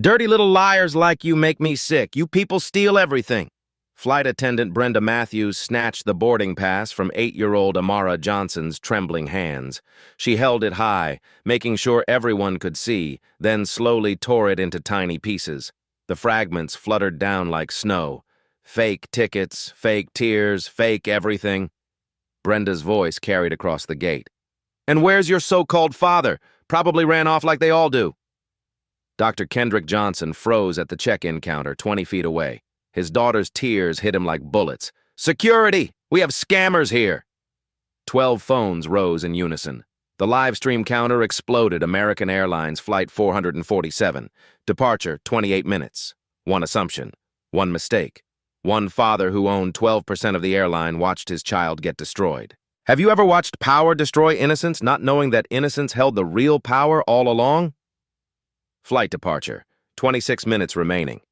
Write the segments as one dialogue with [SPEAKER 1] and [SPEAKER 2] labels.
[SPEAKER 1] Dirty little liars like you make me sick. You people steal everything. Flight attendant Brenda Matthews snatched the boarding pass from 8-year-old Amara Johnson's trembling hands. She held it high, making sure everyone could see, then slowly tore it into tiny pieces. The fragments fluttered down like snow. Fake tickets, fake tears, fake everything. Brenda's voice carried across the gate. "And where's your so-called father? Probably ran off like they all do." Dr. Kendrick Johnson froze at the check-in counter 20 feet away. His daughter's tears hit him like bullets. "Security! We have scammers here!" 12 phones rose in unison. The live stream counter exploded. American Airlines Flight 447. Departure, 28 minutes. One assumption. One mistake. One father who owned 12% of the airline watched his child get destroyed. Have you ever watched power destroy innocence, not knowing that innocence held the real power all along? Flight departure, 26 minutes remaining.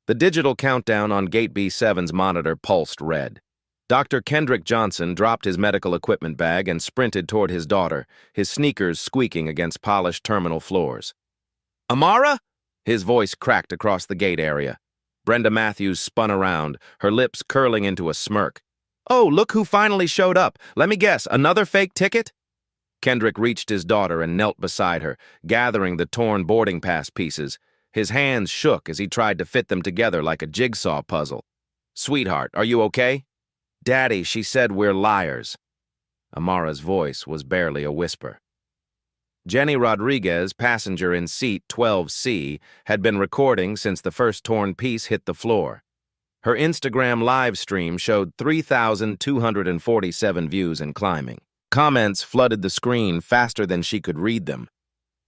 [SPEAKER 1] The digital countdown on Gate B7's monitor pulsed red. Dr. Kendrick Johnson dropped his medical equipment bag and sprinted toward his daughter, his sneakers squeaking against polished terminal floors. "Amara?" His voice cracked across the gate area. Brenda Matthews spun around, her lips curling into a smirk. "Oh, look who finally showed up. Let me guess, another fake ticket?" Kendrick reached his daughter and knelt beside her, gathering the torn boarding pass pieces. His hands shook as he tried to fit them together like a jigsaw puzzle. "Sweetheart, are you okay?" "Daddy, she said we're liars." Amara's voice was barely a whisper. Jenny Rodriguez, passenger in seat 12C, had been recording since the first torn piece hit the floor. Her Instagram live stream showed 3,247 views and climbing. Comments flooded the screen faster than she could read them.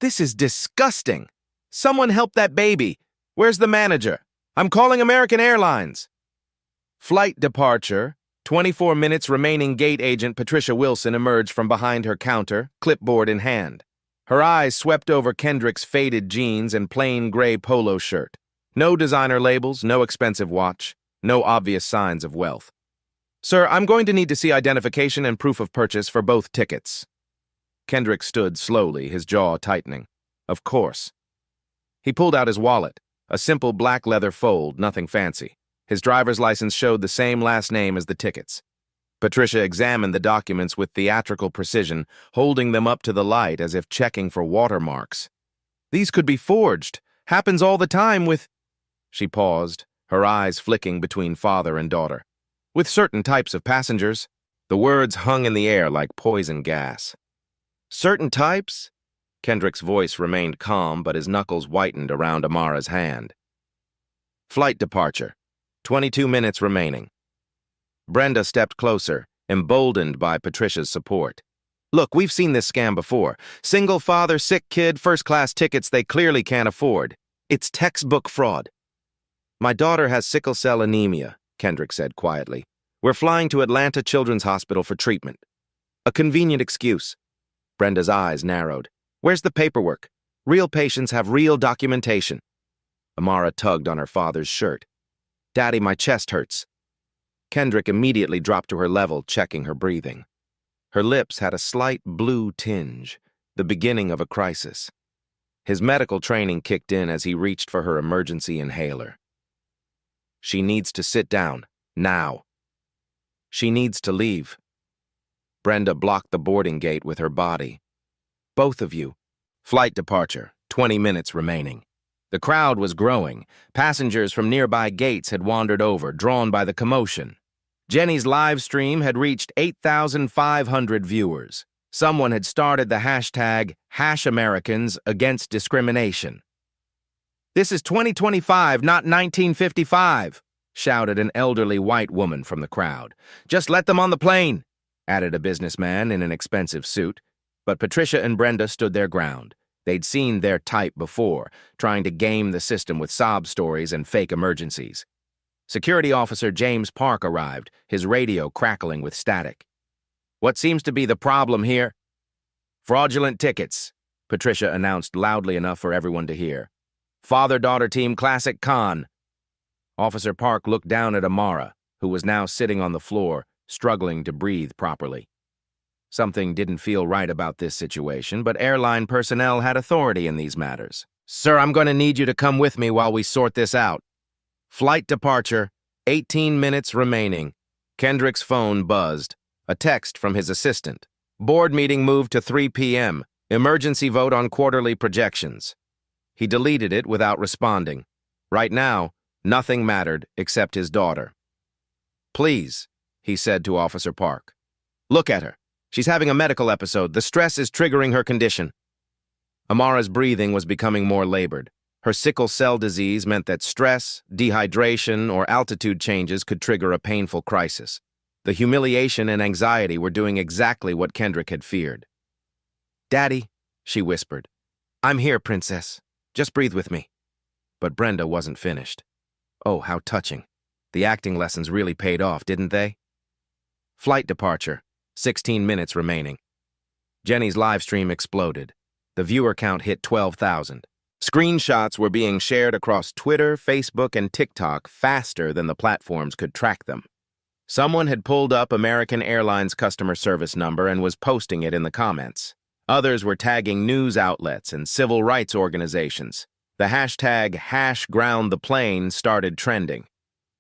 [SPEAKER 1] "This is disgusting! Someone help that baby! Where's the manager? I'm calling American Airlines!" Flight departure, 24 minutes remaining. Gate agent Patricia Wilson emerged from behind her counter, clipboard in hand. Her eyes swept over Kendrick's faded jeans and plain gray polo shirt. No designer labels, no expensive watch, no obvious signs of wealth. "Sir, I'm going to need to see identification and proof of purchase for both tickets." Kendrick stood slowly, his jaw tightening. Of course. He pulled out his wallet, a simple black leather fold, nothing fancy. His driver's license showed the same last name as the tickets. Patricia examined the documents with theatrical precision, holding them up to the light as if checking for watermarks. "These could be forged. Happens all the time with—" She paused, her eyes flicking between father and daughter. "With certain types of passengers." The words hung in the air like poison gas. "Certain types?" Kendrick's voice remained calm, but his knuckles whitened around Amara's hand. Flight departure, 22 minutes remaining. Brenda stepped closer, emboldened by Patricia's support. "Look, we've seen this scam before. Single father, sick kid, first-class tickets they clearly can't afford. It's textbook fraud." "My daughter has sickle cell anemia," Kendrick said quietly. "We're flying to Atlanta Children's Hospital for treatment." "A convenient excuse." Brenda's eyes narrowed. "Where's the paperwork? Real patients have real documentation." Amara tugged on her father's shirt. "Daddy, my chest hurts." Kendrick immediately dropped to her level, checking her breathing. Her lips had a slight blue tinge, the beginning of a crisis. His medical training kicked in as he reached for her emergency inhaler. "She needs to sit down, now. She needs to leave." Brenda blocked the boarding gate with her body. "Both of you." Flight departure, 20 minutes remaining. The crowd was growing. Passengers from nearby gates had wandered over, drawn by the commotion. Jenny's live stream had reached 8,500 viewers. Someone had started the hashtag #AmericansAgainstDiscrimination. "This is 2025, not 1955, shouted an elderly white woman from the crowd. "Just let them on the plane," added a businessman in an expensive suit. But Patricia and Brenda stood their ground. They'd seen their type before, trying to game the system with sob stories and fake emergencies. Security Officer James Park arrived, his radio crackling with static. "What seems to be the problem here?" "Fraudulent tickets," Patricia announced loudly enough for everyone to hear. "Father-daughter team classic con." Officer Park looked down at Amara, who was now sitting on the floor, struggling to breathe properly. Something didn't feel right about this situation, but airline personnel had authority in these matters. Sir, I'm going to need you to come with me while we sort this out. Flight departure, 18 minutes remaining. Kendrick's phone buzzed. A text from his assistant. Board meeting moved to 3 p.m. Emergency vote on quarterly projections. He deleted it without responding. Right now, nothing mattered except his daughter. Please, he said to Officer Park. Look at her. She's having a medical episode. The stress is triggering her condition. Amara's breathing was becoming more labored. Her sickle cell disease meant that stress, dehydration, or altitude changes could trigger a painful crisis. The humiliation and anxiety were doing exactly what Kendrick had feared. Daddy, she whispered. I'm here, Princess. Just breathe with me. But Brenda wasn't finished. Oh, how touching. The acting lessons really paid off, didn't they? Flight departure, 16 minutes remaining. Jenny's live stream exploded. The viewer count hit 12,000. Screenshots were being shared across Twitter, Facebook, and TikTok faster than the platforms could track them. Someone had pulled up American Airlines customer service number and was posting it in the comments. Others were tagging news outlets and civil rights organizations. The hashtag #GroundThePlane started trending.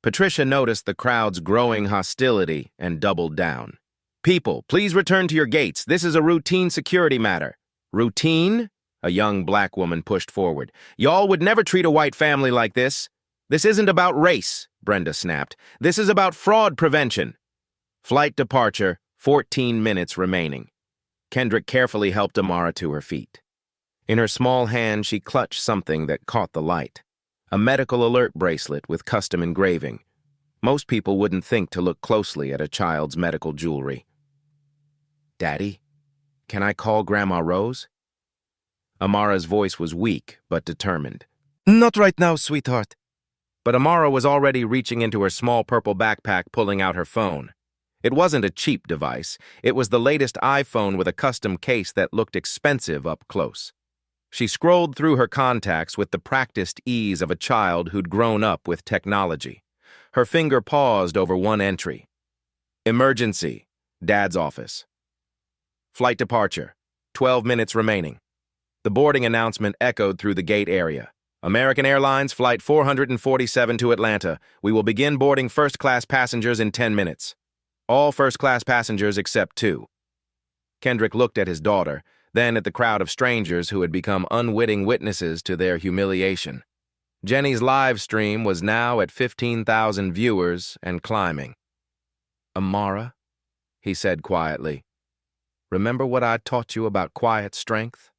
[SPEAKER 1] Patricia noticed the crowd's growing hostility and doubled down. People, please return to your gates. This is a routine security matter. Routine? A young black woman pushed forward. Y'all would never treat a white family like this. This isn't about race, Brenda snapped. This is about fraud prevention. Flight departure, 14 minutes remaining. Kendrick carefully helped Amara to her feet. In her small hand, she clutched something that caught the light. A medical alert bracelet with custom engraving. Most people wouldn't think to look closely at a child's medical jewelry. Daddy, can I call Grandma Rose? Amara's voice was weak but determined. Not right now, sweetheart. But Amara was already reaching into her small purple backpack, pulling out her phone. It wasn't a cheap device. It was the latest iPhone with a custom case that looked expensive up close. She scrolled through her contacts with the practiced ease of a child who'd grown up with technology. Her finger paused over one entry. Emergency, Dad's office. Flight departure, 12 minutes remaining. The boarding announcement echoed through the gate area. American Airlines Flight 447 to Atlanta. We will begin boarding first-class passengers in 10 minutes. All first-class passengers except 2. Kendrick looked at his daughter, then at the crowd of strangers who had become unwitting witnesses to their humiliation. Jenny's live stream was now at 15,000 viewers and climbing. Amara, he said quietly, remember what I taught you about quiet strength?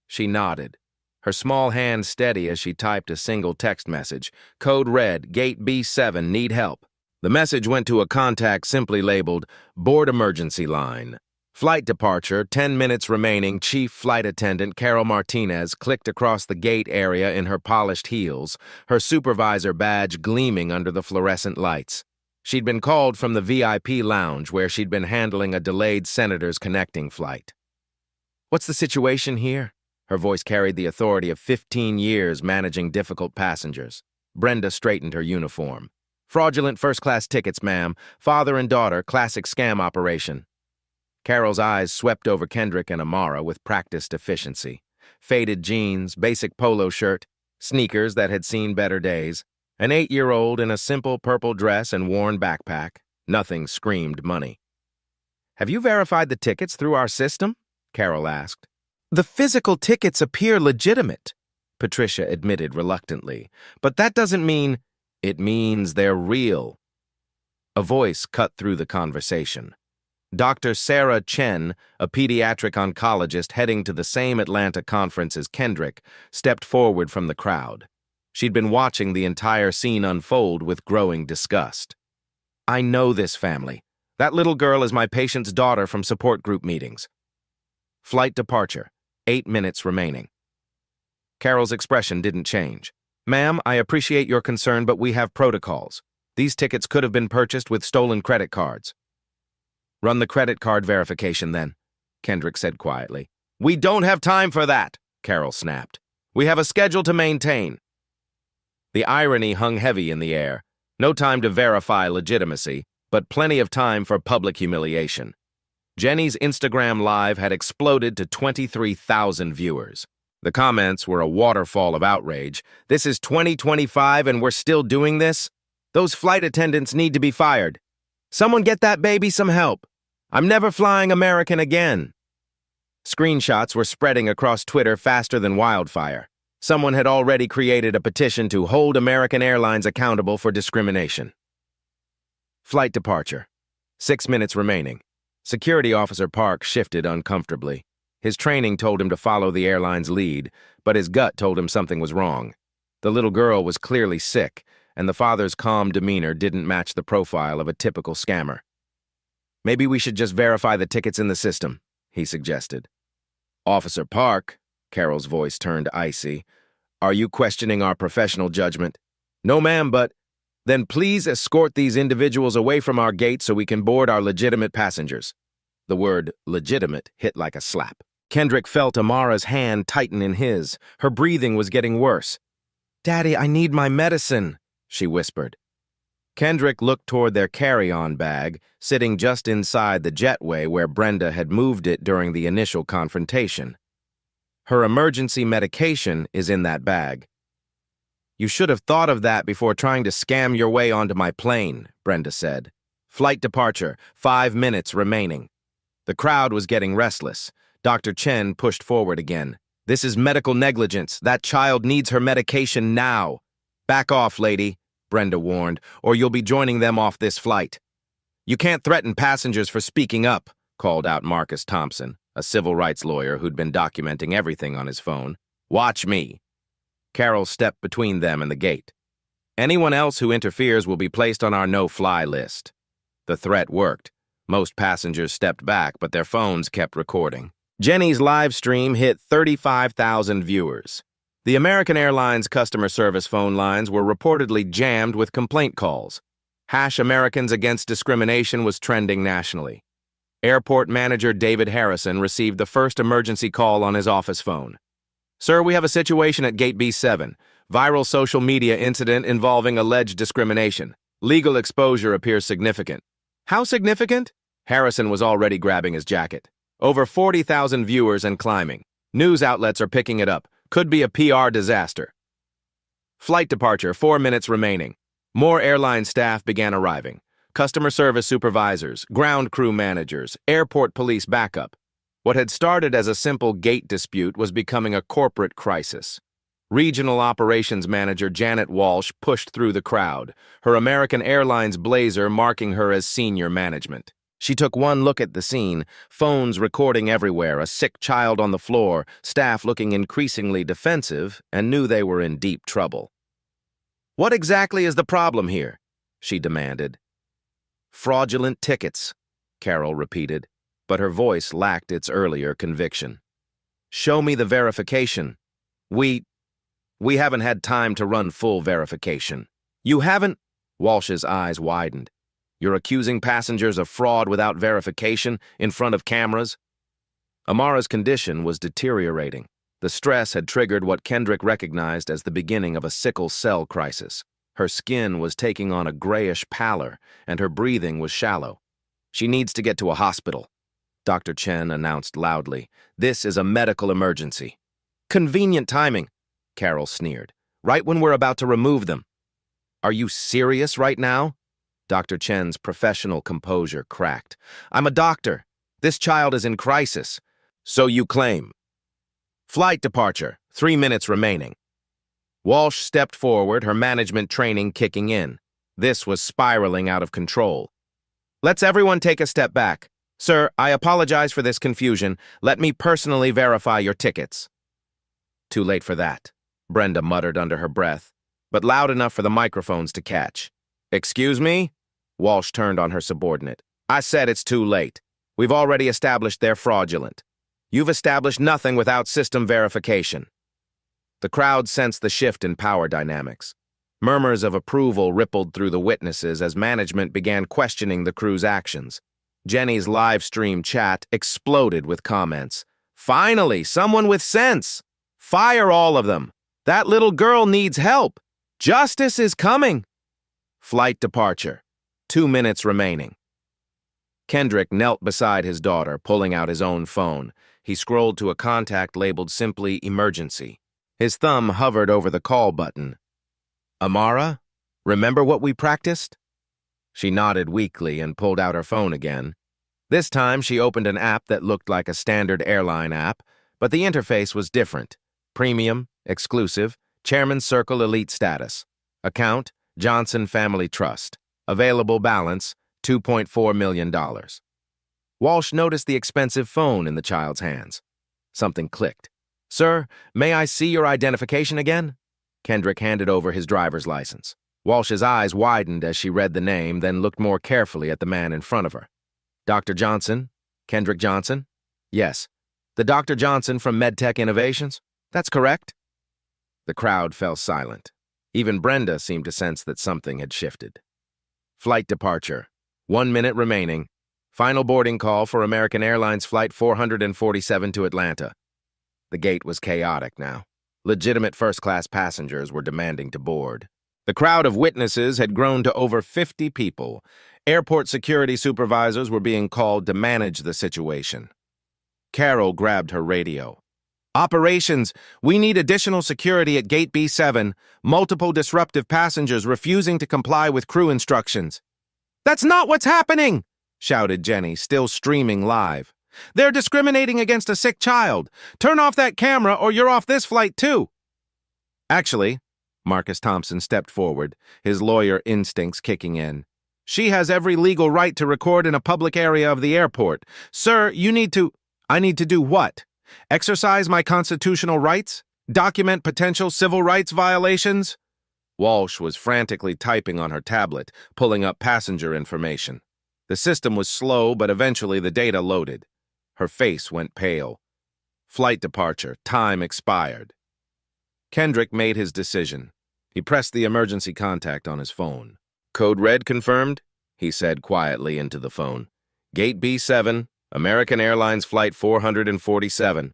[SPEAKER 1] She nodded, her small hand steady as she typed a single text message. Code red, gate B7, need help. The message went to a contact simply labeled, Board Emergency Line. Flight departure, 10 minutes remaining. Chief Flight Attendant Carol Martinez clicked across the gate area in her polished heels, her supervisor badge gleaming under the fluorescent lights. She'd been called from the VIP lounge where she'd been handling a delayed senator's connecting flight. What's the situation here? Her voice carried the authority of 15 years managing difficult passengers. Brenda straightened her uniform. Fraudulent first-class tickets, ma'am. Father and daughter, classic scam operation. Carol's eyes swept over Kendrick and Amara with practiced efficiency. Faded jeans, basic polo shirt, sneakers that had seen better days, an 8-year-old in a simple purple dress and worn backpack. Nothing screamed money. Have you verified the tickets through our system? Carol asked. The physical tickets appear legitimate, Patricia admitted reluctantly. But that doesn't mean... It means they're real. A voice cut through the conversation. Dr. Sarah Chen, a pediatric oncologist heading to the same Atlanta conference as Kendrick, stepped forward from the crowd. She'd been watching the entire scene unfold with growing disgust. I know this family. That little girl is my patient's daughter from support group meetings. Flight departure, 8 minutes remaining. Carol's expression didn't change. Ma'am, I appreciate your concern, but we have protocols. These tickets could have been purchased with stolen credit cards. Run the credit card verification then, Kendrick said quietly. We don't have time for that, Carol snapped. We have a schedule to maintain. The irony hung heavy in the air. No time to verify legitimacy, but plenty of time for public humiliation. Jenny's Instagram Live had exploded to 23,000 viewers. The comments were a waterfall of outrage. This is 2025 and we're still doing this? Those flight attendants need to be fired. Someone get that baby some help. I'm never flying American again. Screenshots were spreading across Twitter faster than wildfire. Someone had already created a petition to hold American Airlines accountable for discrimination. Flight departure. 6 minutes remaining. Security Officer Park shifted uncomfortably. His training told him to follow the airline's lead, but his gut told him something was wrong. The little girl was clearly sick, and the father's calm demeanor didn't match the profile of a typical scammer. Maybe we should just verify the tickets in the system, he suggested. Officer Park, Carol's voice turned icy, are you questioning our professional judgment? No, ma'am, but then please escort these individuals away from our gate so we can board our legitimate passengers. The word legitimate hit like a slap. Kendrick felt Amara's hand tighten in his. Her breathing was getting worse. Daddy, I need my medicine, she whispered. Kendrick looked toward their carry-on bag, sitting just inside the jetway where Brenda had moved it during the initial confrontation. Her emergency medication is in that bag. You should have thought of that before trying to scam your way onto my plane, Brenda said. Flight departure, 5 minutes remaining. The crowd was getting restless. Dr. Chen pushed forward again. This is medical negligence. That child needs her medication now. Back off, lady, Brenda warned, or you'll be joining them off this flight. You can't threaten passengers for speaking up, called out Marcus Thompson, a civil rights lawyer who'd been documenting everything on his phone. Watch me. Carol stepped between them and the gate. Anyone else who interferes will be placed on our no-fly list. The threat worked. Most passengers stepped back, but their phones kept recording. Jenny's live stream hit 35,000 viewers. The American Airlines customer service phone lines were reportedly jammed with complaint calls. #Americans Against Discrimination was trending nationally. Airport manager David Harrison received the first emergency call on his office phone. Sir, we have a situation at Gate B7. Viral social media incident involving alleged discrimination. Legal exposure appears significant. How significant? Harrison was already grabbing his jacket. Over 40,000 viewers and climbing. News outlets are picking it up. Could be a PR disaster. Flight departure, 4 minutes remaining. More airline staff began arriving. Customer service supervisors, ground crew managers, airport police backup. What had started as a simple gate dispute was becoming a corporate crisis. Regional operations manager Janet Walsh pushed through the crowd, her American Airlines blazer marking her as senior management. She took one look at the scene, phones recording everywhere, a sick child on the floor, staff looking increasingly defensive, and knew they were in deep trouble. What exactly is the problem here? She demanded. Fraudulent tickets, Carol repeated, but her voice lacked its earlier conviction. Show me the verification. We haven't had time to run full verification. You haven't? Walsh's eyes widened. You're accusing passengers of fraud without verification in front of cameras? Amara's condition was deteriorating. The stress had triggered what Kendrick recognized as the beginning of a sickle cell crisis. Her skin was taking on a grayish pallor, and her breathing was shallow. She needs to get to a hospital, Dr. Chen announced loudly. This is a medical emergency. Convenient timing, Carol sneered. Right when we're about to remove them. Are you serious right now? Dr. Chen's professional composure cracked. I'm a doctor. This child is in crisis. So you claim. Flight departure, 3 minutes remaining. Walsh stepped forward, her management training kicking in. This was spiraling out of control. Let's everyone take a step back. Sir, I apologize for this confusion. Let me personally verify your tickets. Too late for that, Brenda muttered under her breath, but loud enough for the microphones to catch. Excuse me? Walsh turned on her subordinate. I said it's too late. We've already established they're fraudulent. You've established nothing without system verification. The crowd sensed the shift in power dynamics. Murmurs of approval rippled through the witnesses as management began questioning the crew's actions. Jenny's live stream chat exploded with comments. Finally, someone with sense! Fire all of them! That little girl needs help! Justice is coming! Flight departure. 2 minutes remaining. Kendrick knelt beside his daughter, pulling out his own phone. He scrolled to a contact labeled simply emergency. His thumb hovered over the call button. Amara, remember what we practiced? She nodded weakly and pulled out her phone again. This time she opened an app that looked like a standard airline app, but the interface was different. Premium, exclusive, Chairman's Circle Elite status. Account, Johnson Family Trust. Available balance, $2.4 million. Walsh noticed the expensive phone in the child's hands. Something clicked. Sir, may I see your identification again? Kendrick handed over his driver's license. Walsh's eyes widened as she read the name, then looked more carefully at the man in front of her. Dr. Johnson? Kendrick Johnson? Yes. The Dr. Johnson from MedTech Innovations? That's correct. The crowd fell silent. Even Brenda seemed to sense that something had shifted. Flight departure. 1 minute remaining. Final boarding call for American Airlines Flight 447 to Atlanta. The gate was chaotic now. Legitimate first-class passengers were demanding to board. The crowd of witnesses had grown to over 50 people. Airport security supervisors were being called to manage the situation. Carol grabbed her radio. Operations, we need additional security at Gate B7. Multiple disruptive passengers refusing to comply with crew instructions. That's not what's happening, shouted Jenny, still streaming live. They're discriminating against a sick child. Turn off that camera or you're off this flight too. Actually, Marcus Thompson stepped forward, his lawyer instincts kicking in. She has every legal right to record in a public area of the airport. Sir, I need to do what? Exercise my constitutional rights? Document potential civil rights violations? Walsh was frantically typing on her tablet, pulling up passenger information. The system was slow, but eventually the data loaded. Her face went pale. Flight departure, time expired. Kendrick made his decision. He pressed the emergency contact on his phone. Code red confirmed, he said quietly into the phone. Gate B7, American Airlines Flight 447.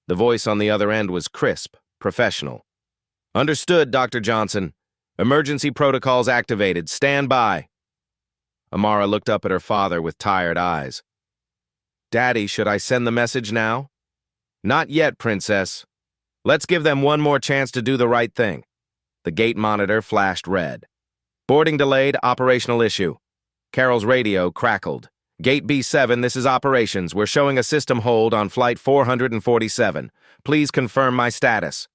[SPEAKER 1] The voice on the other end was crisp, professional. Understood, Dr. Johnson. Emergency protocols activated. Stand by. Amara looked up at her father with tired eyes. Daddy, should I send the message now? Not yet, Princess. Let's give them one more chance to do the right thing. The gate monitor flashed red. Boarding delayed, operational issue. Carol's radio crackled. Gate B7, this is operations. We're showing a system hold on flight 447. Please confirm my status.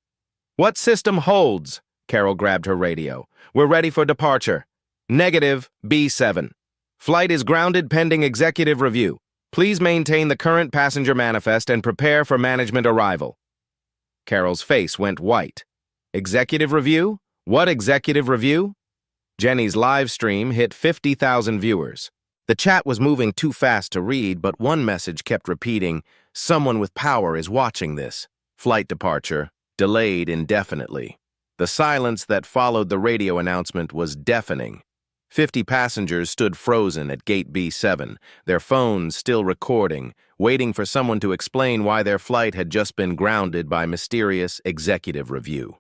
[SPEAKER 1] What system holds? Carol grabbed her radio. We're ready for departure. Negative, B7. Flight is grounded pending executive review. Please maintain the current passenger manifest and prepare for management arrival. Carol's face went white. Executive review? What executive review? Jenny's live stream hit 50,000 viewers. The chat was moving too fast to read, but one message kept repeating, someone with power is watching this. Flight departure, delayed indefinitely. The silence that followed the radio announcement was deafening. 50 passengers stood frozen at Gate B7, their phones still recording, waiting for someone to explain why their flight had just been grounded by mysterious executive review.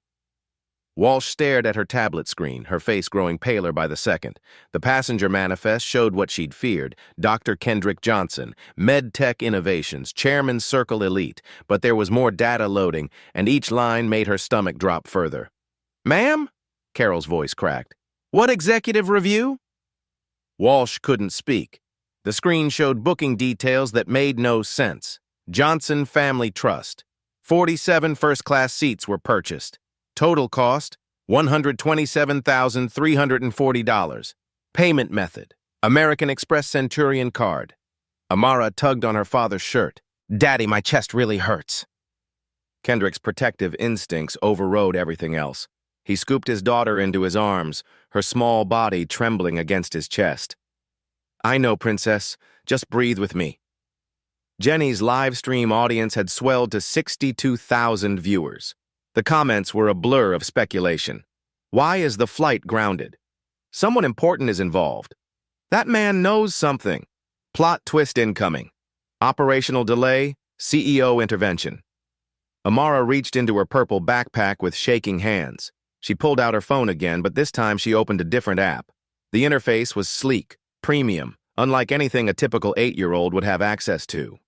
[SPEAKER 1] Walsh stared at her tablet screen, her face growing paler by the second. The passenger manifest showed what she'd feared, Dr. Kendrick Johnson, MedTech Innovations, Chairman's Circle Elite, but there was more data loading, and each line made her stomach drop further. Ma'am? Carol's voice cracked. What executive review? Walsh couldn't speak. The screen showed booking details that made no sense. Johnson Family Trust. 47 first-class seats were purchased. Total cost, $127,340. Payment method, American Express Centurion card. Amara tugged on her father's shirt. Daddy, my chest really hurts. Kendrick's protective instincts overrode everything else. He scooped his daughter into his arms, her small body trembling against his chest. I know, Princess. Just breathe with me. Jenny's live stream audience had swelled to 62,000 viewers. The comments were a blur of speculation. Why is the flight grounded? Someone important is involved. That man knows something. Plot twist incoming. Operational delay, CEO intervention. Amara reached into her purple backpack with shaking hands. She pulled out her phone again, but this time she opened a different app. The interface was sleek, premium, unlike anything a typical 8-year-old would have access to.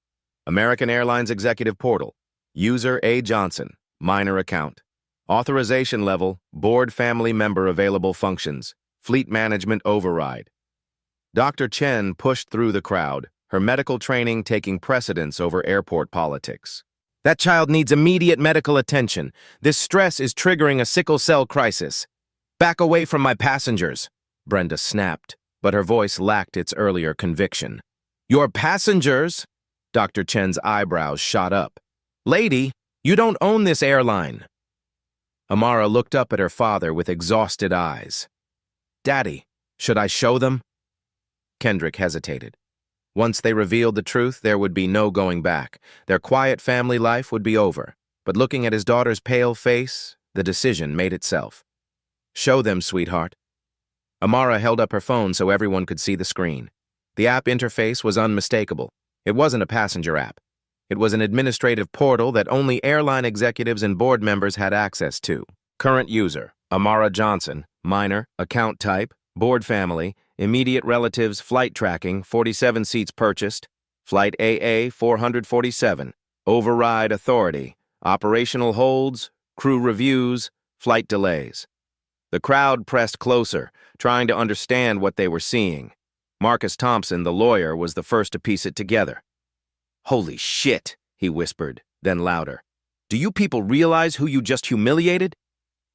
[SPEAKER 1] American Airlines Executive Portal. User A. Johnson. Minor account. Authorization level. Board family member available functions. Fleet management override. Dr. Chen pushed through the crowd, her medical training taking precedence over airport politics. That child needs immediate medical attention. This stress is triggering a sickle cell crisis. Back away from my passengers, Brenda snapped, but her voice lacked its earlier conviction. Your passengers? Dr. Chen's eyebrows shot up. Lady, you don't own this airline. Amara looked up at her father with exhausted eyes. Daddy, should I show them? Kendrick hesitated. Once they revealed the truth, there would be no going back. Their quiet family life would be over. But looking at his daughter's pale face, the decision made itself. Show them, sweetheart. Amara held up her phone so everyone could see the screen. The app interface was unmistakable. It wasn't a passenger app. It was an administrative portal that only airline executives and board members had access to. Current user, Amara Johnson, minor, account type, board family, immediate relatives, flight tracking, 47 seats purchased, flight AA 447, override authority, operational holds, crew reviews, flight delays. The crowd pressed closer, trying to understand what they were seeing. Marcus Thompson, the lawyer, was the first to piece it together. Holy shit, he whispered, then louder. Do you people realize who you just humiliated?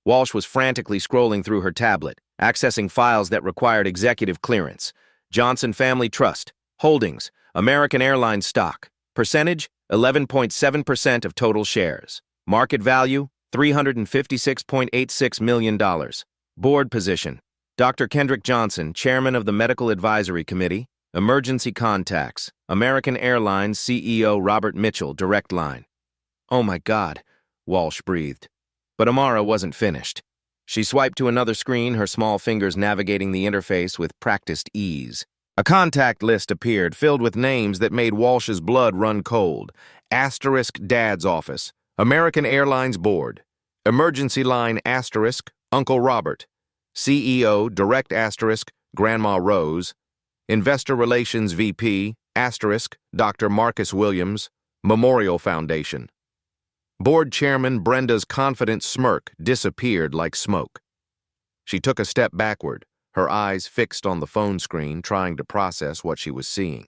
[SPEAKER 1] Walsh was frantically scrolling through her tablet, accessing files that required executive clearance. Johnson Family Trust, holdings, American Airlines stock, percentage, 11.7% of total shares. Market value, $356.86 million. Board position, Dr. Kendrick Johnson, chairman of the Medical Advisory Committee. Emergency contacts, American Airlines CEO Robert Mitchell, direct line. Oh my God, Walsh breathed. But Amara wasn't finished. She swiped to another screen, her small fingers navigating the interface with practiced ease. A contact list appeared, filled with names that made Walsh's blood run cold. Asterisk Dad's office, American Airlines Board. Emergency line asterisk Uncle Robert. CEO direct asterisk Grandma Rose. Investor Relations VP asterisk Dr. Marcus Williams. Memorial Foundation. Board Chairman Brenda's confident smirk disappeared like smoke. She took a step backward, her eyes fixed on the phone screen, trying to process what she was seeing.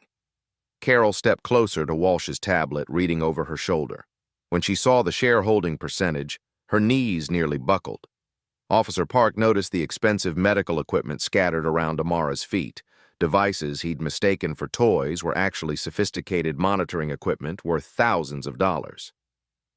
[SPEAKER 1] Carol stepped closer to Walsh's tablet, reading over her shoulder. When she saw the shareholding percentage, her knees nearly buckled. Officer Park noticed the expensive medical equipment scattered around Amara's feet. Devices he'd mistaken for toys were actually sophisticated monitoring equipment worth thousands of dollars.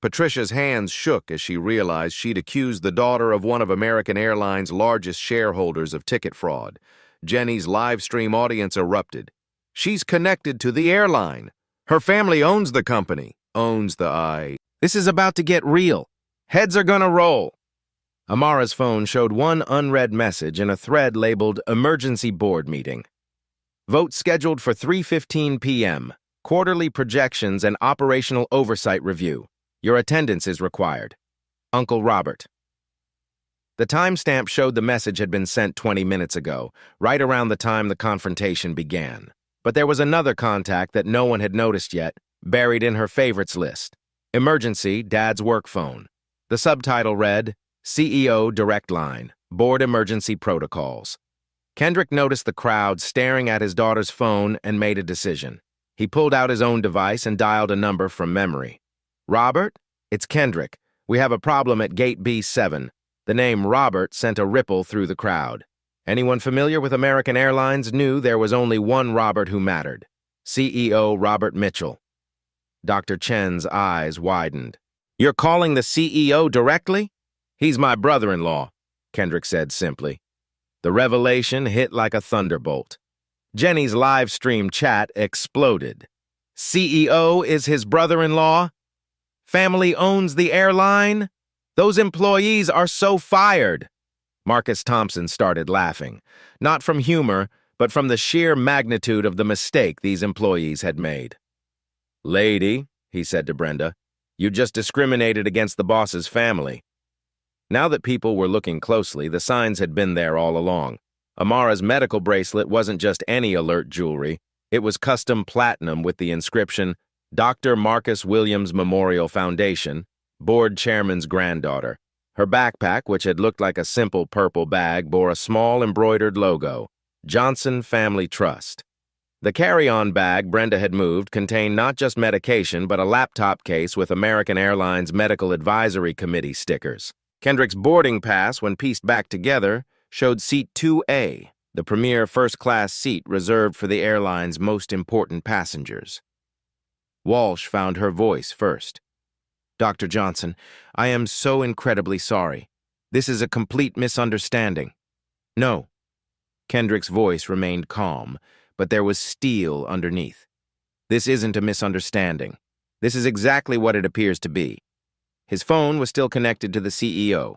[SPEAKER 1] Patricia's hands shook as she realized she'd accused the daughter of one of American Airlines' largest shareholders of ticket fraud. Jenny's live stream audience erupted. She's connected to the airline. Her family owns the company. Owns the I. This is about to get real. Heads are gonna roll. Amara's phone showed one unread message in a thread labeled Emergency Board Meeting. Vote scheduled for 3:15 p.m. Quarterly projections and operational oversight review. Your attendance is required. Uncle Robert. The timestamp showed the message had been sent 20 minutes ago, right around the time the confrontation began. But there was another contact that no one had noticed yet, buried in her favorites list. Emergency, Dad's work phone. The subtitle read, CEO Direct Line, Board Emergency Protocols. Kendrick noticed the crowd staring at his daughter's phone and made a decision. He pulled out his own device and dialed a number from memory. Robert? It's Kendrick. We have a problem at Gate B7. The name Robert sent a ripple through the crowd. Anyone familiar with American Airlines knew there was only one Robert who mattered. CEO Robert Mitchell. Dr. Chen's eyes widened. You're calling the CEO directly? He's my brother-in-law, Kendrick said simply. The revelation hit like a thunderbolt. Jenny's live stream chat exploded. CEO is his brother-in-law? Family owns the airline? Those employees are so fired. Marcus Thompson started laughing, not from humor, but from the sheer magnitude of the mistake these employees had made. Lady, he said to Brenda, you just discriminated against the boss's family. Now that people were looking closely, the signs had been there all along. Amara's medical bracelet wasn't just any alert jewelry. It was custom platinum with the inscription, Dr. Marcus Williams Memorial Foundation, board chairman's granddaughter. Her backpack, which had looked like a simple purple bag, bore a small embroidered logo, Johnson Family Trust. The carry-on bag Brenda had moved contained not just medication, but a laptop case with American Airlines Medical Advisory Committee stickers. Kendrick's boarding pass, when pieced back together, showed seat 2A, the premier first-class seat reserved for the airline's most important passengers. Walsh found her voice first. Dr. Johnson, I am so incredibly sorry. This is a complete misunderstanding. No. Kendrick's voice remained calm, but there was steel underneath. This isn't a misunderstanding. This is exactly what it appears to be. His phone was still connected to the CEO.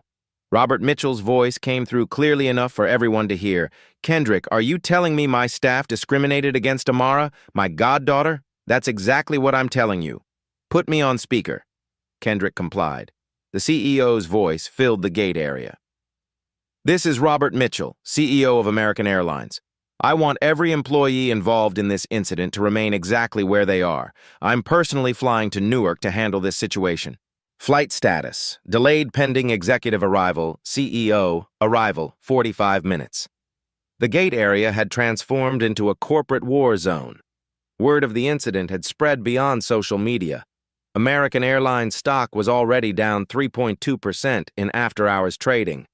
[SPEAKER 1] Robert Mitchell's voice came through clearly enough for everyone to hear. Kendrick, are you telling me my staff discriminated against Amara, my goddaughter? That's exactly what I'm telling you. Put me on speaker. Kendrick complied. The CEO's voice filled the gate area. This is Robert Mitchell, CEO of American Airlines. I want every employee involved in this incident to remain exactly where they are. I'm personally flying to Newark to handle this situation. Flight status, delayed pending executive arrival, CEO, arrival, 45 minutes. The gate area had transformed into a corporate war zone. Word of the incident had spread beyond social media. American Airlines stock was already down 3.2% in after-hours trading.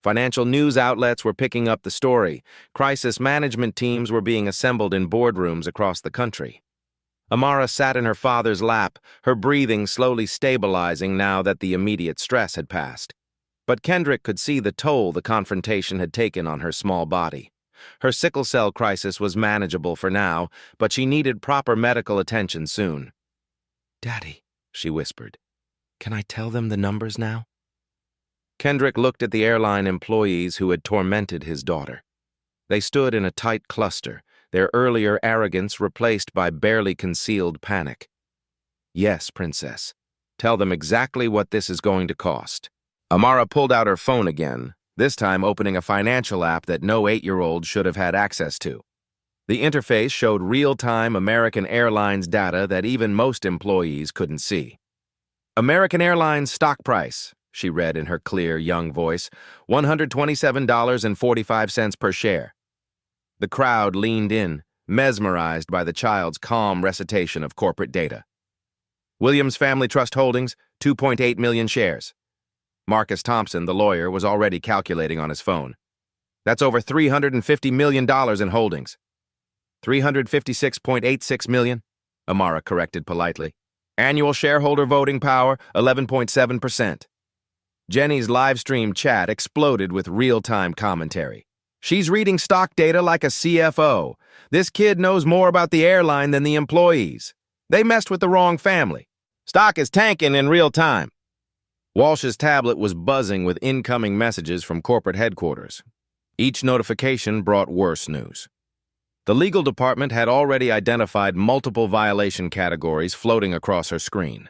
[SPEAKER 1] Financial news outlets were picking up the story. Crisis management teams were being assembled in boardrooms across the country. Amara sat in her father's lap, her breathing slowly stabilizing now that the immediate stress had passed. But Kendrick could see the toll the confrontation had taken on her small body. Her sickle cell crisis was manageable for now, but she needed proper medical attention soon. "Daddy," she whispered, "can I tell them the numbers now?" Kendrick looked at the airline employees who had tormented his daughter. They stood in a tight cluster, their earlier arrogance replaced by barely concealed panic. "Yes, Princess. Tell them exactly what this is going to cost." Amara pulled out her phone again, this time opening a financial app that no 8-year-old should have had access to. The interface showed real-time American Airlines data that even most employees couldn't see. American Airlines stock price, she read in her clear, young voice, $127.45 per share. The crowd leaned in, mesmerized by the child's calm recitation of corporate data. Williams Family Trust Holdings, 2.8 million shares. Marcus Thompson, the lawyer, was already calculating on his phone. That's over $350 million in holdings. 356.86 million, Amara corrected politely. Annual shareholder voting power, 11.7%. Jenny's live-stream chat exploded with real-time commentary. She's reading stock data like a CFO. This kid knows more about the airline than the employees. They messed with the wrong family. Stock is tanking in real time. Walsh's tablet was buzzing with incoming messages from corporate headquarters. Each notification brought worse news. The legal department had already identified multiple violation categories floating across her screen.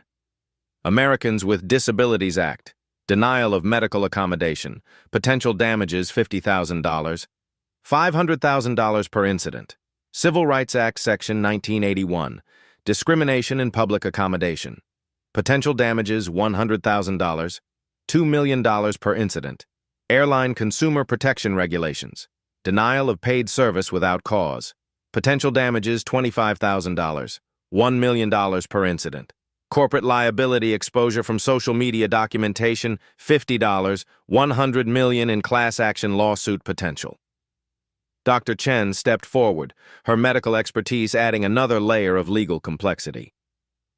[SPEAKER 1] Americans with Disabilities Act, denial of medical accommodation, potential damages $50,000, $500,000 per incident. Civil Rights Act Section 1981, discrimination in public accommodation. Potential damages $100,000, $2 million per incident. Airline Consumer Protection Regulations, denial of paid service without cause. Potential damages $25,000, $1 million per incident. Corporate liability exposure from social media documentation, $50, $100 million in class action lawsuit potential. Dr. Chen stepped forward, her medical expertise adding another layer of legal complexity.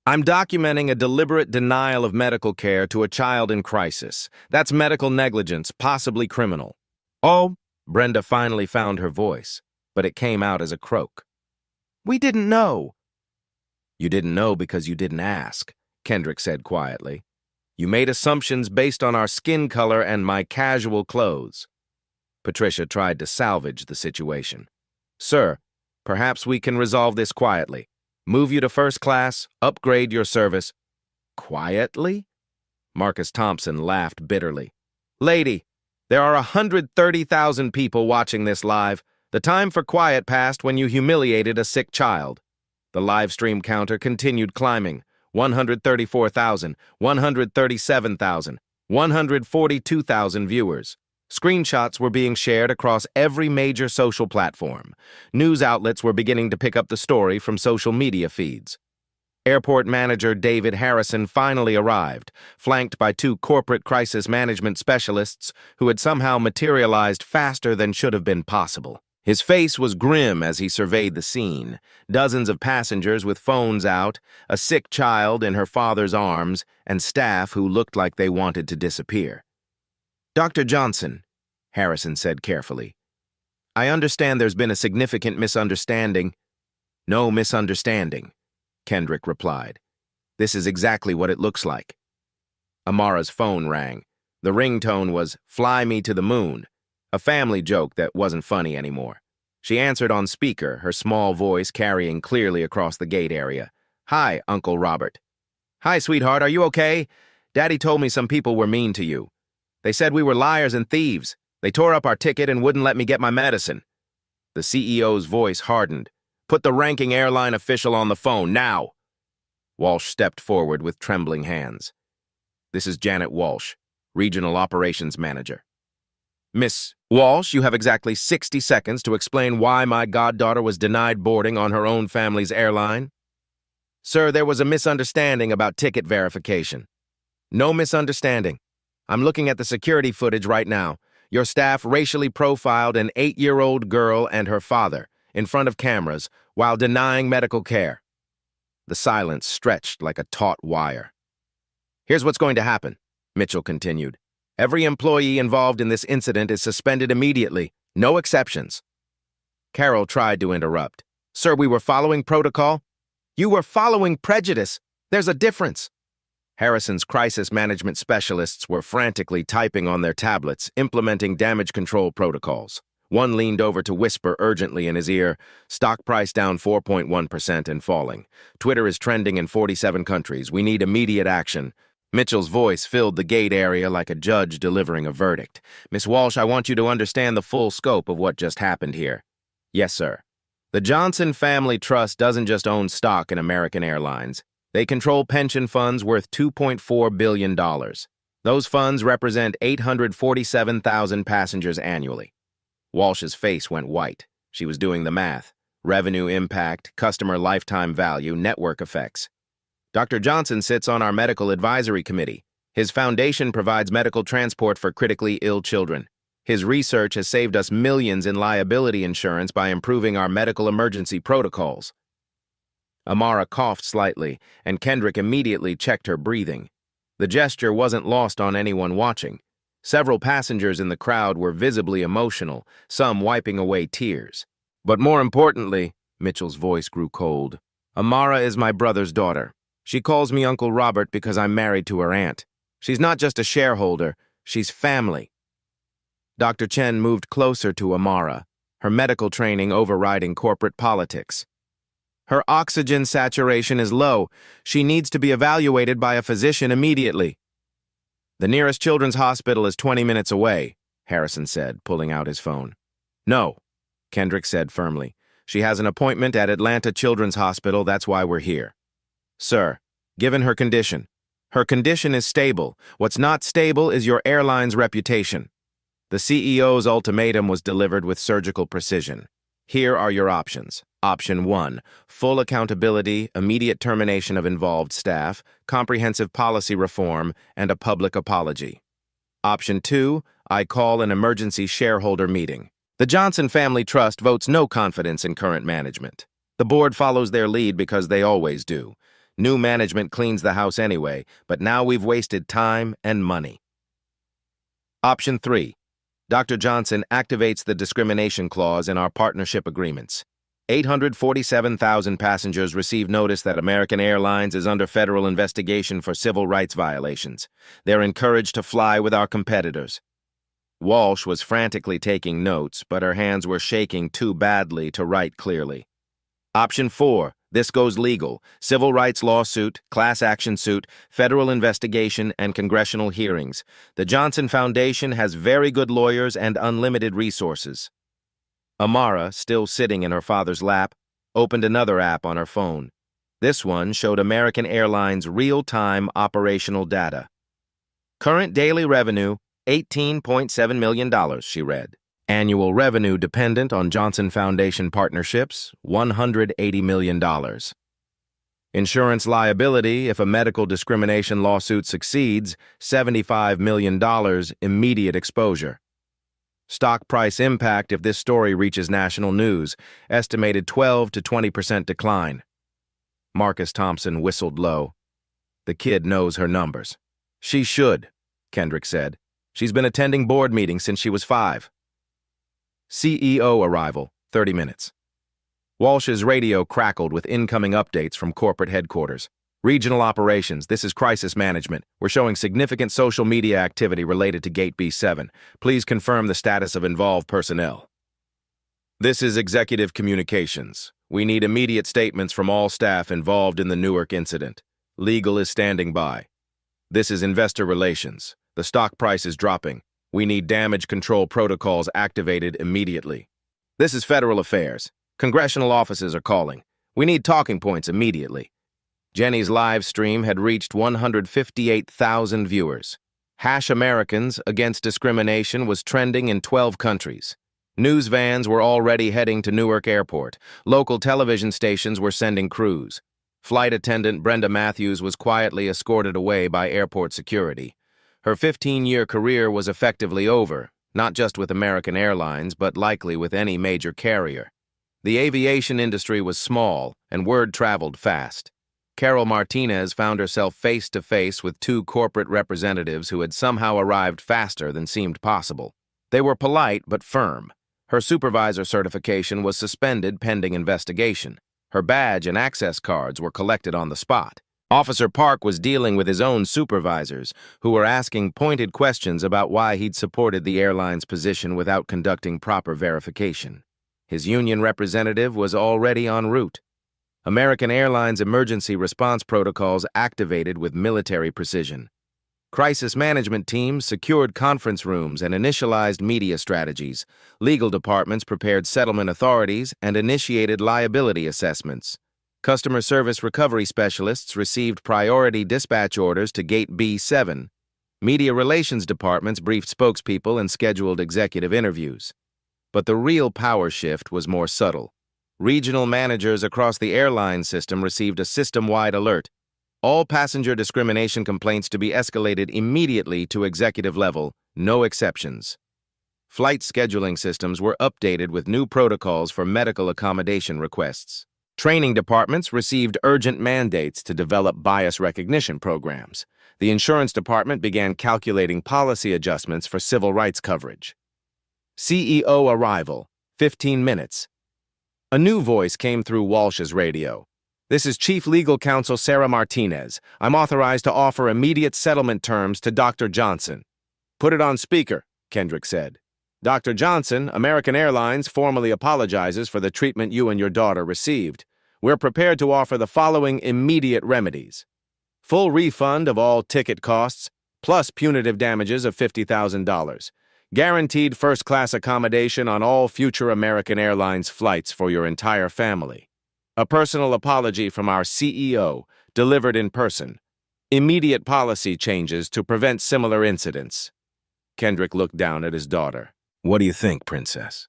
[SPEAKER 1] I'm documenting a deliberate denial of medical care to a child in crisis. That's medical negligence, possibly criminal. Oh, Brenda finally found her voice, but it came out as a croak. We didn't know. You didn't know because you didn't ask, Kendrick said quietly. You made assumptions based on our skin color and my casual clothes. Patricia tried to salvage the situation. Sir, perhaps we can resolve this quietly. Move you to first class, upgrade your service. Quietly? Marcus Thompson laughed bitterly. Lady, there are 130,000 people watching this live. The time for quiet passed when you humiliated a sick child. The live stream counter continued climbing. 134,000, 137,000, 142,000 viewers. Screenshots were being shared across every major social platform. News outlets were beginning to pick up the story from social media feeds. Airport manager David Harrison finally arrived, flanked by two corporate crisis management specialists who had somehow materialized faster than should have been possible. His face was grim as he surveyed the scene. Dozens of passengers with phones out, a sick child in her father's arms, and staff who looked like they wanted to disappear. "Dr. Johnson," Harrison said carefully, "I understand there's been a significant misunderstanding." "No misunderstanding," Kendrick replied. "This is exactly what it looks like." Amara's phone rang. The ringtone was "Fly Me to the Moon," a family joke that wasn't funny anymore. She answered on speaker, her small voice carrying clearly across the gate area. "Hi, Uncle Robert." "Hi, sweetheart, are you okay? Daddy told me some people were mean to you. They said we were liars and thieves. They tore up our ticket and wouldn't let me get my medicine." The CEO's voice hardened. "Put the ranking airline official on the phone, now!" Walsh stepped forward with trembling hands. "This is Janet Walsh, Regional Operations Manager." "Miss Walsh, you have exactly 60 seconds to explain why my goddaughter was denied boarding on her own family's airline." "Sir, there was a misunderstanding about ticket verification." "No misunderstanding. I'm looking at the security footage right now. Your staff racially profiled an 8-year-old girl and her father in front of cameras while denying medical care." The silence stretched like a taut wire. "Here's what's going to happen," Mitchell continued. "Every employee involved in this incident is suspended immediately. No exceptions." Carol tried to interrupt. "Sir, we were following protocol." "You were following prejudice. There's a difference." Harrison's crisis management specialists were frantically typing on their tablets, implementing damage control protocols. One leaned over to whisper urgently in his ear, "Stock price down 4.1% and falling. Twitter is trending in 47 countries. We need immediate action." Mitchell's voice filled the gate area like a judge delivering a verdict. "Miss Walsh, I want you to understand the full scope of what just happened here." "Yes, sir." The Johnson Family Trust doesn't just own stock in American Airlines. They control pension funds worth $2.4 billion. Those funds represent 847,000 passengers annually. Walsh's face went white. She was doing the math. Revenue impact, customer lifetime value, network effects. "Dr. Johnson sits on our medical advisory committee. His foundation provides medical transport for critically ill children. His research has saved us millions in liability insurance by improving our medical emergency protocols." Amara coughed slightly, and Kendrick immediately checked her breathing. The gesture wasn't lost on anyone watching. Several passengers in the crowd were visibly emotional, some wiping away tears. "But more importantly," Mitchell's voice grew cold, "Amara is my brother's daughter. She calls me Uncle Robert because I'm married to her aunt. She's not just a shareholder, she's family." Dr. Chen moved closer to Amara, her medical training overriding corporate politics. "Her oxygen saturation is low. She needs to be evaluated by a physician immediately." "The nearest children's hospital is 20 minutes away," Harrison said, pulling out his phone. "No," Kendrick said firmly. "She has an appointment at Atlanta Children's Hospital, that's why we're here." "Sir, given her condition is stable. What's not stable is your airline's reputation." The CEO's ultimatum was delivered with surgical precision. "Here are your options. Option 1, full accountability, immediate termination of involved staff, comprehensive policy reform, and a public apology. Option 2, I call an emergency shareholder meeting. The Johnson Family Trust votes no confidence in current management. The board follows their lead because they always do. New management cleans the house anyway, but now we've wasted time and money." Option 3, Dr. Johnson activates the discrimination clause in our partnership agreements. 847,000 passengers received notice that American Airlines is under federal investigation for civil rights violations. They're encouraged to fly with our competitors. Walsh was frantically taking notes, but her hands were shaking too badly to write clearly. Option 4, this goes legal. Civil rights lawsuit, class action suit, federal investigation, and congressional hearings. The Johnson Foundation has very good lawyers and unlimited resources. Amara, still sitting in her father's lap, opened another app on her phone. This one showed American Airlines real-time operational data. Current daily revenue, $18.7 million, she read. Annual revenue dependent on Johnson Foundation partnerships, $180 million. Insurance liability if a medical discrimination lawsuit succeeds, $75 million immediate exposure. Stock price impact if this story reaches national news, estimated 12 to 20% decline. Marcus Thompson whistled low. The kid knows her numbers. She should, Kendrick said. She's been attending board meetings since she was 5. CEO arrival, 30 minutes. Walsh's radio crackled with incoming updates from corporate headquarters. Regional operations, this is crisis management. We're showing significant social media activity related to Gate B7. Please confirm the status of involved personnel. This is executive communications. We need immediate statements from all staff involved in the Newark incident. Legal is standing by. This is investor relations. The stock price is dropping. We need damage control protocols activated immediately. This is federal affairs. Congressional offices are calling. We need talking points immediately. Jenny's live stream had reached 158,000 viewers. #Americans Against Discrimination was trending in 12 countries. News vans were already heading to Newark Airport. Local television stations were sending crews. Flight attendant Brenda Matthews was quietly escorted away by airport security. Her 15-year career was effectively over, not just with American Airlines, but likely with any major carrier. The aviation industry was small, and word traveled fast. Carol Martinez found herself face-to-face with 2 corporate representatives who had somehow arrived faster than seemed possible. They were polite but firm. Her supervisor certification was suspended pending investigation. Her badge and access cards were collected on the spot. Officer Park was dealing with his own supervisors, who were asking pointed questions about why he'd supported the airline's position without conducting proper verification. His union representative was already en route. American Airlines emergency response protocols activated with military precision. Crisis management teams secured conference rooms and initialized media strategies. Legal departments prepared settlement authorities and initiated liability assessments. Customer service recovery specialists received priority dispatch orders to Gate B7. Media relations departments briefed spokespeople and scheduled executive interviews. But the real power shift was more subtle. Regional managers across the airline system received a system-wide alert. All passenger discrimination complaints to be escalated immediately to executive level, no exceptions. Flight scheduling systems were updated with new protocols for medical accommodation requests. Training departments received urgent mandates to develop bias recognition programs. The insurance department began calculating policy adjustments for civil rights coverage. CEO arrival, 15 minutes. A new voice came through Walsh's radio. This is Chief Legal Counsel Sarah Martinez. I'm authorized to offer immediate settlement terms to Dr. Johnson. Put it on speaker, Kendrick said. Dr. Johnson, American Airlines, formally apologizes for the treatment you and your daughter received. We're prepared to offer the following immediate remedies. Full refund of all ticket costs, plus punitive damages of $50,000. Guaranteed first-class accommodation on all future American Airlines flights for your entire family. A personal apology from our CEO, delivered in person. Immediate policy changes to prevent similar incidents. Kendrick looked down at his daughter. What do you think, Princess?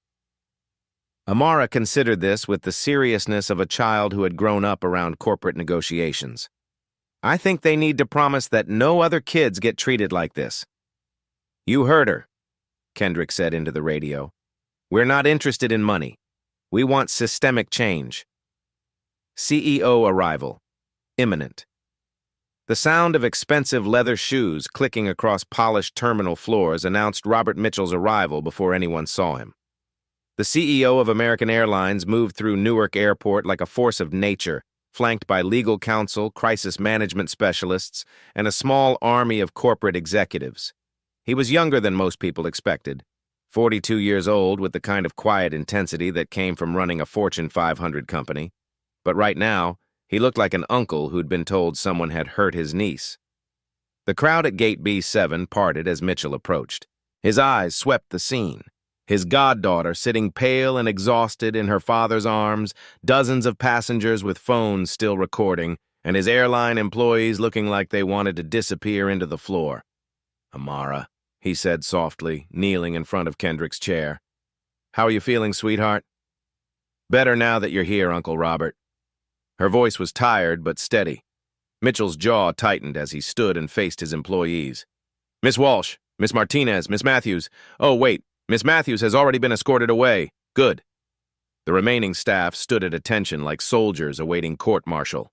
[SPEAKER 1] Amara considered this with the seriousness of a child who had grown up around corporate negotiations. I think they need to promise that no other kids get treated like this. You heard her, Kendrick said into the radio. We're not interested in money. We want systemic change. CEO arrival. Imminent. The sound of expensive leather shoes clicking across polished terminal floors announced Robert Mitchell's arrival before anyone saw him. The CEO of American Airlines moved through Newark Airport like a force of nature, flanked by legal counsel, crisis management specialists, and a small army of corporate executives. He was younger than most people expected, 42 years old with the kind of quiet intensity that came from running a Fortune 500 company. But right now, he looked like an uncle who'd been told someone had hurt his niece. The crowd at Gate B7 parted as Mitchell approached. His eyes swept the scene. His goddaughter sitting pale and exhausted in her father's arms, dozens of passengers with phones still recording, and his airline employees looking like they wanted to disappear into the floor. "Amara," he said softly, kneeling in front of Kendrick's chair. "How are you feeling, sweetheart?" "Better now that you're here, Uncle Robert." Her voice was tired but steady. Mitchell's jaw tightened as he stood and faced his employees. "Miss Walsh, Miss Martinez, Miss Matthews. Oh, wait, Miss Matthews has already been escorted away. Good." The remaining staff stood at attention like soldiers awaiting court-martial.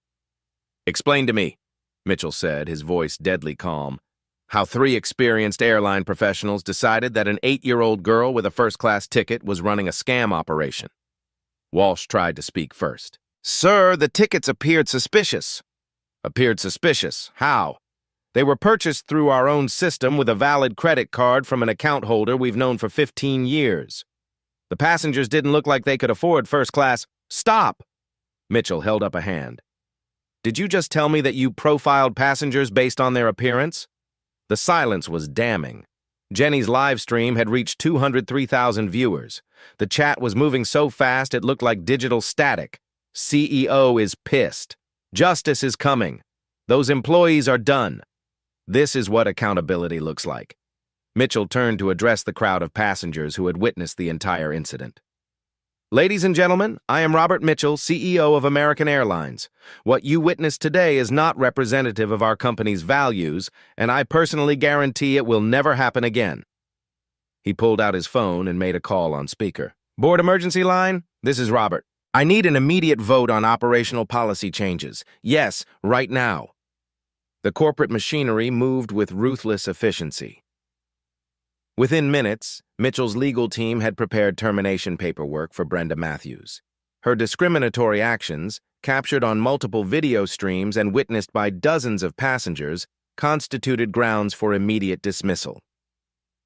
[SPEAKER 1] "Explain to me," Mitchell said, his voice deadly calm, "how 3 experienced airline professionals decided that an 8-year-old girl with a first-class ticket was running a scam operation." Walsh tried to speak first. "Sir, the tickets appeared suspicious." "Appeared suspicious? How?" "They were purchased through our own system with a valid credit card from an account holder we've known for 15 years. The passengers didn't look like they could afford first class." "Stop!" Mitchell held up a hand. "Did you just tell me that you profiled passengers based on their appearance?" The silence was damning. Jenny's live stream had reached 203,000 viewers. The chat was moving so fast it looked like digital static. "CEO is pissed. Justice is coming. Those employees are done." This is what accountability looks like. Mitchell turned to address the crowd of passengers who had witnessed the entire incident. "Ladies and gentlemen, I am Robert Mitchell, CEO of American Airlines. What you witnessed today is not representative of our company's values, and I personally guarantee it will never happen again." He pulled out his phone and made a call on speaker. "Board emergency line, this is Robert. I need an immediate vote on operational policy changes. Yes, right now." The corporate machinery moved with ruthless efficiency. Within minutes, Mitchell's legal team had prepared termination paperwork for Brenda Matthews. Her discriminatory actions, captured on multiple video streams and witnessed by dozens of passengers, constituted grounds for immediate dismissal.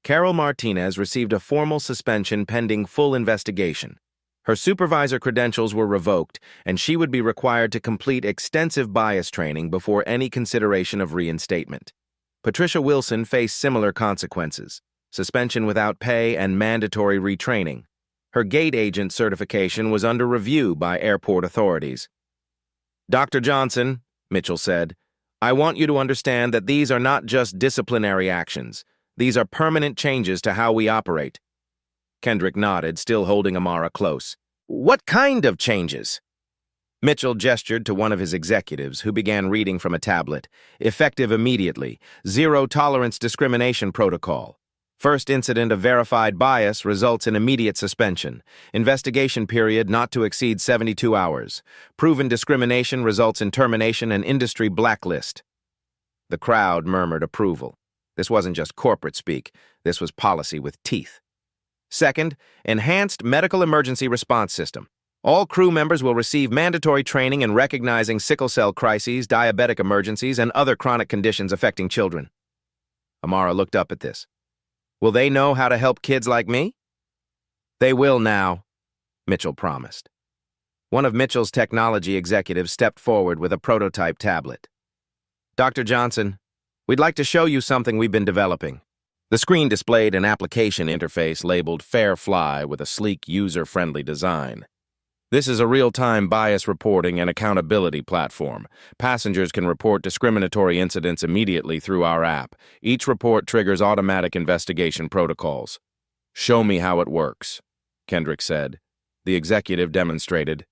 [SPEAKER 1] Carol Martinez received a formal suspension pending full investigation. Her supervisor credentials were revoked, and she would be required to complete extensive bias training before any consideration of reinstatement. Patricia Wilson faced similar consequences: suspension without pay and mandatory retraining. Her gate agent certification was under review by airport authorities. "Dr. Johnson," Mitchell said, "I want you to understand that these are not just disciplinary actions. These are permanent changes to how we operate." Kendrick nodded, still holding Amara close. "What kind of changes?" Mitchell gestured to one of his executives, who began reading from a tablet. "Effective immediately. Zero-tolerance discrimination protocol. First incident of verified bias results in immediate suspension. Investigation period not to exceed 72 hours. Proven discrimination results in termination and industry blacklist." The crowd murmured approval. This wasn't just corporate speak. This was policy with teeth. Second, enhanced medical emergency response system. All crew members will receive mandatory training in recognizing sickle cell crises, diabetic emergencies, and other chronic conditions affecting children. Amara looked up at this. "Will they know how to help kids like me?" "They will now," Mitchell promised. One of Mitchell's technology executives stepped forward with a prototype tablet. "Dr. Johnson, we'd like to show you something we've been developing." The screen displayed an application interface labeled Fair Fly with a sleek, user-friendly design. "This is a real-time bias reporting and accountability platform. Passengers can report discriminatory incidents immediately through our app. Each report triggers automatic investigation protocols." "Show me how it works," Kendrick said. The executive demonstrated.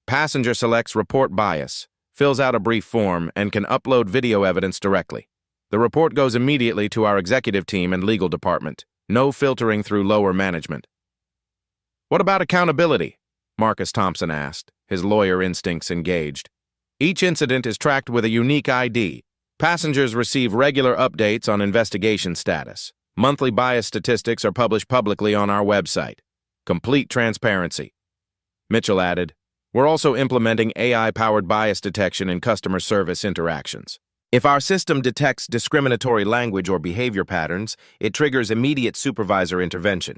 [SPEAKER 1] Passenger selects Report Bias, fills out a brief form, and can upload video evidence directly. The report goes immediately to our executive team and legal department. No filtering through lower management. "What about accountability?" Marcus Thompson asked, his lawyer instincts engaged. "Each incident is tracked with a unique ID. Passengers receive regular updates on investigation status. Monthly bias statistics are published publicly on our website. Complete transparency." Mitchell added, "We're also implementing AI-powered bias detection in customer service interactions. If our system detects discriminatory language or behavior patterns, it triggers immediate supervisor intervention."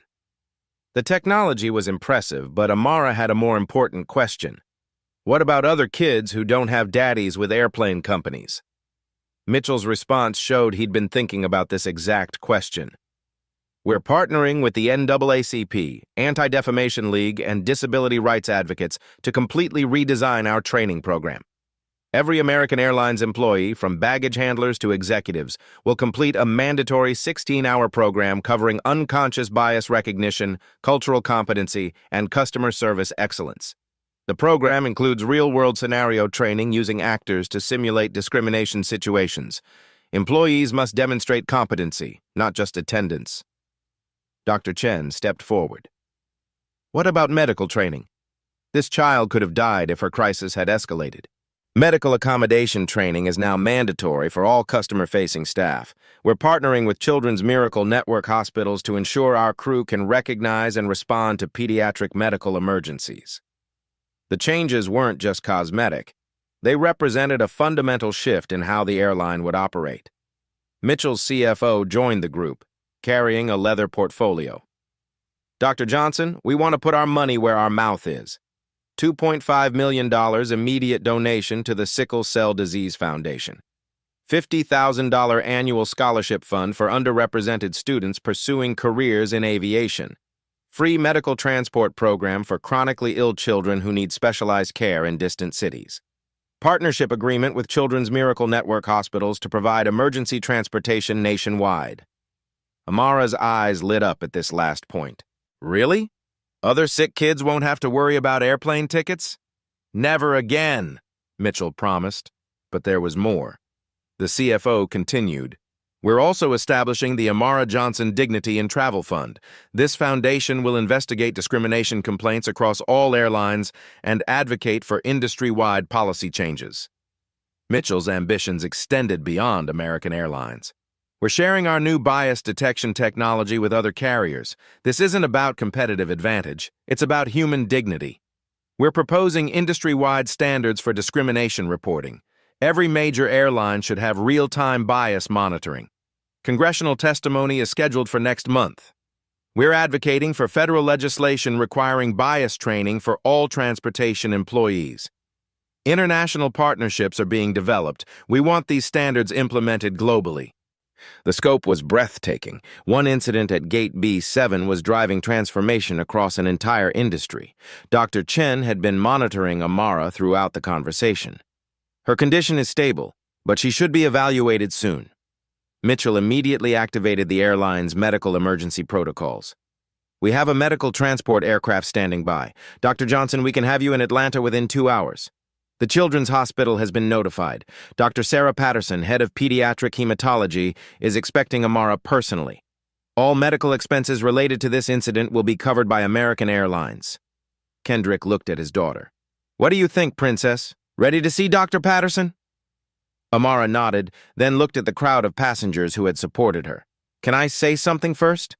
[SPEAKER 1] The technology was impressive, but Amara had a more important question. What about other kids who don't have daddies with airplane companies? Mitchell's response showed he'd been thinking about this exact question. We're partnering with the NAACP, Anti-Defamation League, and disability rights advocates to completely redesign our training program. Every American Airlines employee, from baggage handlers to executives, will complete a mandatory 16-hour program covering unconscious bias recognition, cultural competency, and customer service excellence. The program includes real-world scenario training using actors to simulate discrimination situations. Employees must demonstrate competency, not just attendance. Dr. Chen stepped forward. What about medical training? This child could have died if her crisis had escalated. Medical accommodation training is now mandatory for all customer-facing staff. We're partnering with Children's Miracle Network hospitals to ensure our crew can recognize and respond to pediatric medical emergencies. The changes weren't just cosmetic. They represented a fundamental shift in how the airline would operate. Mitchell's CFO joined the group, carrying a leather portfolio. Dr. Johnson, we want to put our money where our mouth is. $2.5 million immediate donation to the Sickle Cell Disease Foundation. $50,000 annual scholarship fund for underrepresented students pursuing careers in aviation. Free medical transport program for chronically ill children who need specialized care in distant cities. Partnership agreement with Children's Miracle Network hospitals to provide emergency transportation nationwide. Amara's eyes lit up at this last point. Really? Other sick kids won't have to worry about airplane tickets? Never again, Mitchell promised. But there was more. The CFO continued. We're also establishing the Amara Johnson Dignity and Travel Fund. This foundation will investigate discrimination complaints across all airlines and advocate for industry-wide policy changes. Mitchell's ambitions extended beyond American Airlines. We're sharing our new bias detection technology with other carriers. This isn't about competitive advantage. It's about human dignity. We're proposing industry-wide standards for discrimination reporting. Every major airline should have real-time bias monitoring. Congressional testimony is scheduled for next month. We're advocating for federal legislation requiring bias training for all transportation employees. International partnerships are being developed. We want these standards implemented globally. The scope was breathtaking. One incident at Gate B7 was driving transformation across an entire industry. Dr. Chen had been monitoring Amara throughout the conversation. Her condition is stable, but she should be evaluated soon. Mitchell immediately activated the airline's medical emergency protocols. We have a medical transport aircraft standing by. Dr. Johnson, we can have you in Atlanta within 2 hours. The Children's Hospital has been notified. Dr. Sarah Patterson, head of pediatric hematology, is expecting Amara personally. All medical expenses related to this incident will be covered by American Airlines. Kendrick looked at his daughter. What do you think, Princess? Ready to see Dr. Patterson? Amara nodded, then looked at the crowd of passengers who had supported her. Can I say something first?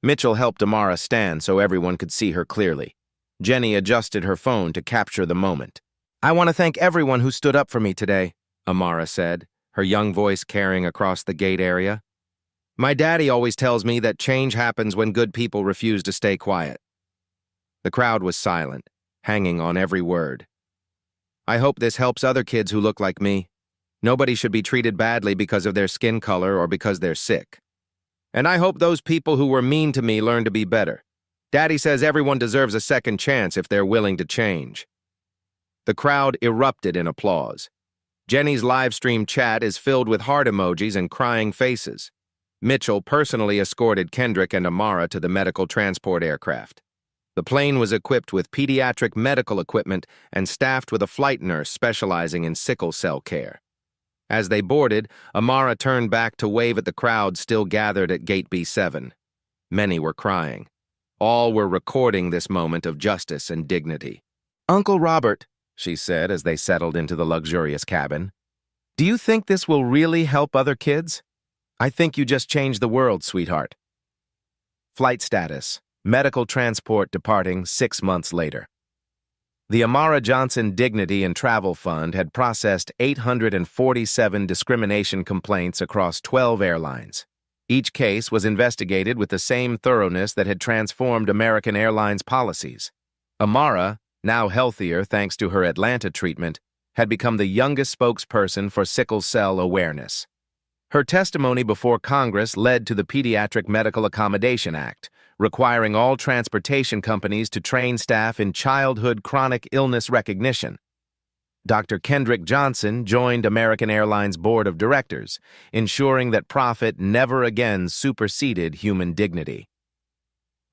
[SPEAKER 1] Mitchell helped Amara stand so everyone could see her clearly. Jenny adjusted her phone to capture the moment. I want to thank everyone who stood up for me today, Amara said, her young voice carrying across the gate area. My daddy always tells me that change happens when good people refuse to stay quiet. The crowd was silent, hanging on every word. I hope this helps other kids who look like me. Nobody should be treated badly because of their skin color or because they're sick. And I hope those people who were mean to me learn to be better. Daddy says everyone deserves a second chance if they're willing to change. The crowd erupted in applause. Jenny's live stream chat is filled with heart emojis and crying faces. Mitchell personally escorted Kendrick and Amara to the medical transport aircraft. The plane was equipped with pediatric medical equipment and staffed with a flight nurse specializing in sickle cell care. As they boarded, Amara turned back to wave at the crowd still gathered at Gate B7. Many were crying. All were recording this moment of justice and dignity. Uncle Robert, she said as they settled into the luxurious cabin, do you think this will really help other kids? I think you just changed the world, sweetheart. Flight status. Medical transport departing 6 months later. The Amara Johnson Dignity and Travel Fund had processed 847 discrimination complaints across 12 airlines. Each case was investigated with the same thoroughness that had transformed American Airlines policies. Amara, now healthier thanks to her Atlanta treatment, had become the youngest spokesperson for sickle cell awareness. Her testimony before Congress led to the Pediatric Medical Accommodation Act, requiring all transportation companies to train staff in childhood chronic illness recognition. Dr. Kendrick Johnson joined American Airlines Board of Directors, ensuring that profit never again superseded human dignity.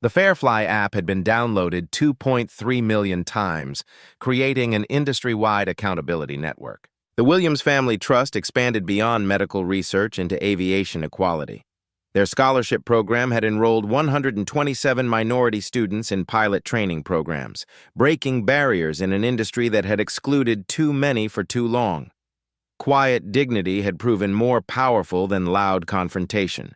[SPEAKER 1] The Farefly app had been downloaded 2.3 million times, creating an industry-wide accountability network. The Williams Family Trust expanded beyond medical research into aviation equality. Their scholarship program had enrolled 127 minority students in pilot training programs, breaking barriers in an industry that had excluded too many for too long. Quiet dignity had proven more powerful than loud confrontation.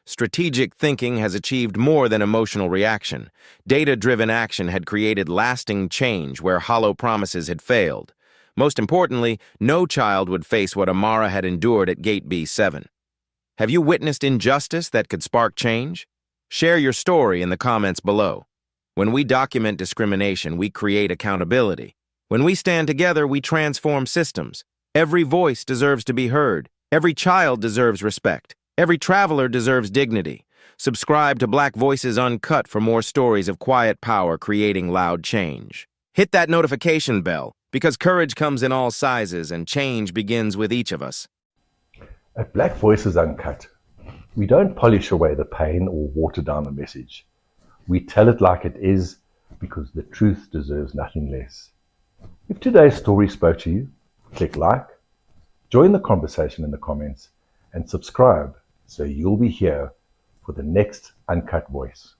[SPEAKER 1] Strategic thinking has achieved more than emotional reaction. Data-driven action had created lasting change where hollow promises had failed. Most importantly, no child would face what Amara had endured at Gate B7. Have you witnessed injustice that could spark change? Share your story in the comments below. When we document discrimination, we create accountability. When we stand together, we transform systems. Every voice deserves to be heard. Every child deserves respect. Every traveler deserves dignity. Subscribe to Black Voices Uncut for more stories of quiet power creating loud change. Hit that notification bell, because courage comes in all sizes and change begins with each of us.
[SPEAKER 2] At Black Voices Uncut, we don't polish away the pain or water down the message. We tell it like it is because the truth deserves nothing less. If today's story spoke to you, click like, join the conversation in the comments, and subscribe so you'll be here for the next Uncut Voice.